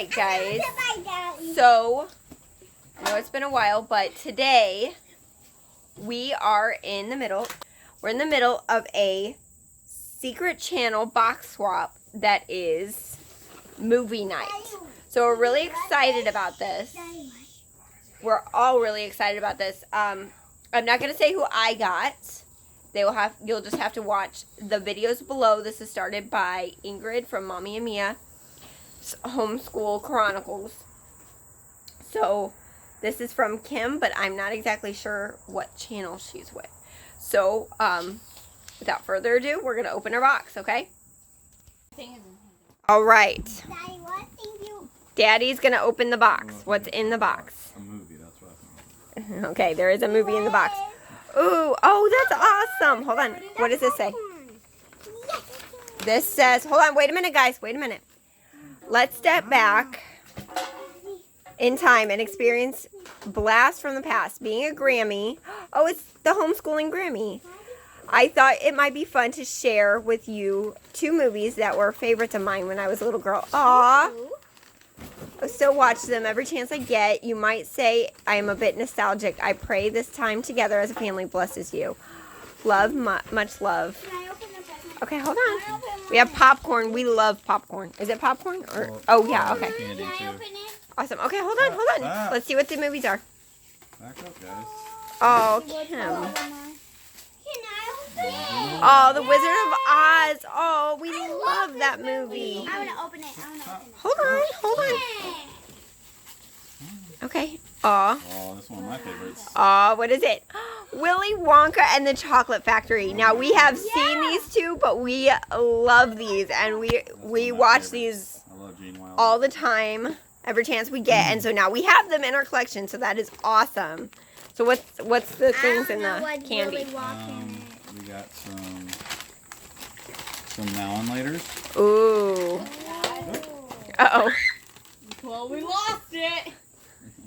Alright guys, so I know it's been a while, but today we are in the middle, of a secret channel box swap that is movie night. So we're really excited about this. We're all really excited about this. I'm not going to say who I got. You'll just have to watch the videos below. This is started by Ingrid from Mommy and Mia Homeschool Chronicles. So this is from Kim, but I'm not exactly sure what channel she's with. So without further ado, we're going to open our box, okay? All right. Daddy, what thing you... Daddy's going to open the box. What's in the box? A movie, that's what I think. Okay, there is a movie in the box. Ooh, oh, that's awesome. Hold on. What does this say? This says, hold on, wait a minute, guys. Wait a minute. Let's step back in time and experience blast from the past. Being a Grammy. Oh, it's the homeschooling Grammy. I thought it might be fun to share with you 2 movies that were favorites of mine when I was a little girl. Aww. I still watch them every chance I get. You might say I am a bit nostalgic. I pray this time together as a family blesses you. Love, much love. Can I open the present? Okay, hold on. We have popcorn. We love popcorn. Is it popcorn? Or oh yeah, okay. Candy Can I too. open it? Awesome. Okay, hold on. Let's see what the movies are. Back up, guys. Oh, Kim. Can I open it? Oh, The Wizard of Oz. Oh, we love that movie. I want to open it. Hold on. Okay. Aw. Oh, this is one of my favorites. Aw, what is it? Willy Wonka and the Chocolate Factory. Now, we have seen these 2, but we love these. And we watch these I love Gene Wilder. all the time, every chance we get. And so now we have them in our collection, so that is awesome. So what's the things in the candy? We got some now and laters. Ooh. Uh-oh. Well, we lost it.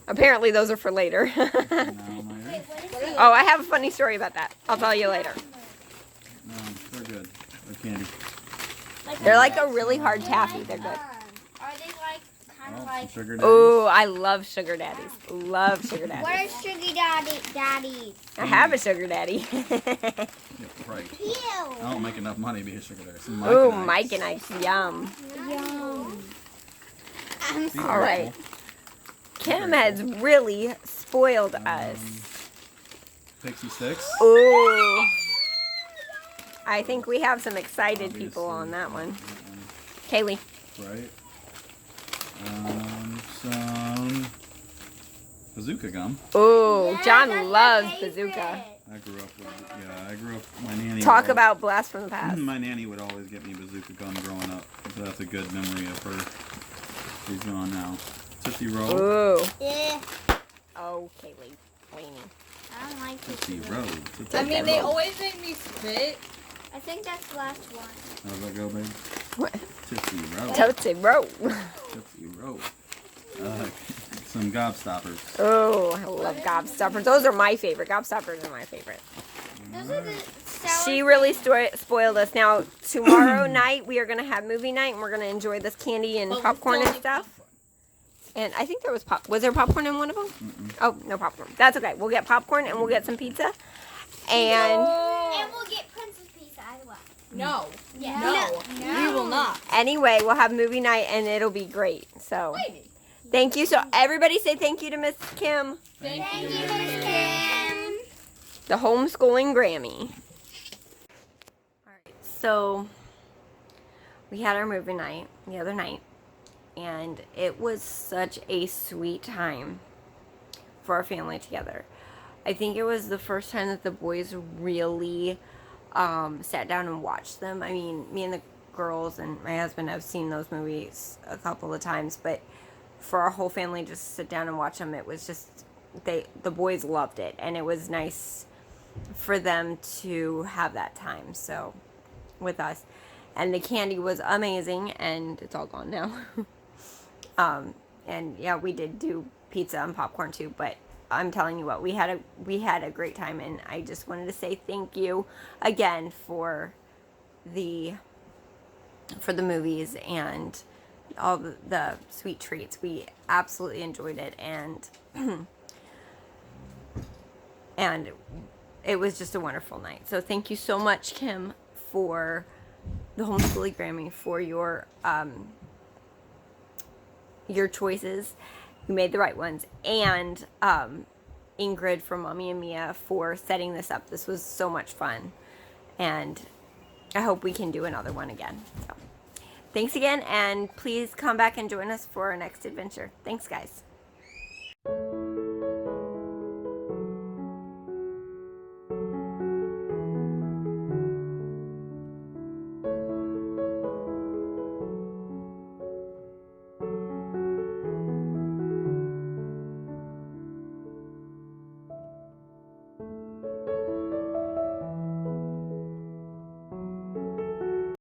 Apparently those are for later. Now and laters. Oh, I have a funny story about that. I'll tell you later. No, they're good. They're candy. They're like a really hard taffy. They're good. Are they like kind of Oh, like... some sugar daddies. Ooh, I love sugar daddies. Love sugar What daddies. are sugar daddies? I have a sugar daddy. Yeah, right. Ew. I don't make enough money to be a sugar daddy. Some Ooh, Mike Mike and Ike's. Yum. Yum. All right. Kim has really spoiled us. Pixie Sticks. Ooh. I think we have some excited people on that one. Kaylee. Right. Some bazooka gum. Ooh, John loves bazooka. I grew up with my nanny. Talk would about blast from the past. My nanny would always get me bazooka gum growing up. So that's a good memory of her. She's gone now. Tootsie Roll. Ooh. Yeah. Oh, Kaylee. Weenie. I don't like Tootsie this. Roll. I mean, they always make me spit. I think that's the last one. How's that go, babe? What? Tootsie Roll. Tootsie Roll. Tootsie Roll. Some Gobstoppers. Oh, I love Gobstoppers. Those are my favorite. Gobstoppers are my favorite. Those are the sour... She really spoiled us. Now, tomorrow night, we are going to have movie night, and we're going to enjoy this candy and But popcorn it's and only stuff. And I think there was Was there popcorn in one of them? Mm-mm. Oh, no popcorn. That's okay. We'll get popcorn, and we'll get some pizza. And And we'll get Princess Pizza as well. No. Yeah. No. We will not. anyway, we'll have movie night, and it'll be great. So, Maybe. thank you. So, everybody say thank you to Miss Kim, Thank Thank you. you, Miss Kim. the homeschooling Grammy. All right. So, we had our movie night the other night. And it was such a sweet time for our family together. I think it was the first time that the boys really sat down and watched them. I mean, me and the girls and my husband have seen those movies a couple of times, but for our whole family just sit down and watch them, it was just, the boys loved it. And it was nice for them to have that time, so, with us. And the candy was amazing, and it's all gone now. And yeah, we did do pizza and popcorn too, but I'm telling you what, we had a great time, and I just wanted to say thank you again for the movies and all the sweet treats. We absolutely enjoyed it, and and it was just a wonderful night. So thank you so much, Kim, for the homeschooling Grammy, for your choices. You made the right ones, and Ingrid from Mommy and Mia for setting this up. This was so much fun, and I hope we can do another one again. So, thanks again, and please come back and join us for our next adventure. Thanks, guys.